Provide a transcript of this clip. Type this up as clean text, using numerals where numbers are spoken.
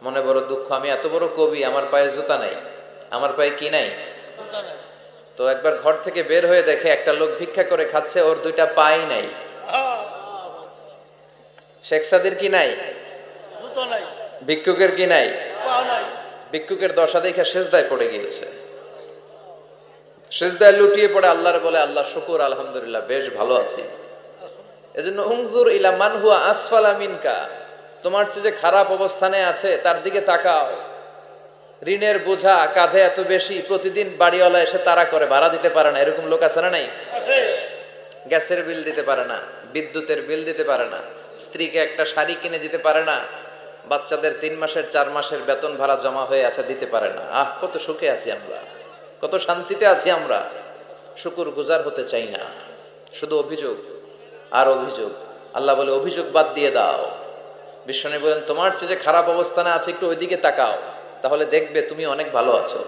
মনে বড় দুঃখ, আমি এত বড় কবি, আমার পায়ে জুতা নাই, আমার পায়ে কি নাই। তো একবার ঘর থেকে বের হয়ে দেখে একটা লোক ভিক্ষা করে খাচ্ছে, ওর দুইটা পাই নাই। শেখ সাদির কি নাই, ভিক্ষুকের কি নাই। ভিক্ষুকের দশা দেখে সেজদায় পড়ে গিয়েছে, সেজদায় লুটিয়ে পড়ে আল্লাহর বলে, আল্লাহ শুকুর, আলহামদুলিল্লাহ বেশ ভালো আছি। এজন্য উনজুর ইলা মান হুয়া আসফালা মিনকা, তোমার চেয়ে যে খারাপ অবস্থানে আছে তার দিকে তাকাও। ঋণের বোঝা কাঁধে এত বেশি, প্রতিদিন বাড়িওয়ালা এসে তাড়া করে, ভাড়া দিতে পারে না, এরকম লোক আছে না নাই? গ্যাসের বিল দিতে পারে না, বিদ্যুতের বিল দিতে পারে না, স্ত্রীকে একটা শাড়ি কিনে দিতে পারে না, বাচ্চাদের 3 মাসের 4 মাসের বেতন ভাড়া জমা হয়ে আছে, দিতে পারে না। কত সুখে আছি আমরা, কত শান্তিতে আছি আমরা, শুকুর গুজার হতে চাই না, শুধু অভিযোগ আর অভিযোগ। আল্লাহ বলে অভিযোগ বাদ দিয়ে দাও। বিশ্বনবী বলেন, তোমার চেয়ে যে খারাপ অবস্থানে আছে একটু ওইদিকে তাকাও, তাহলে দেখবে তুমি অনেক ভালো আছো।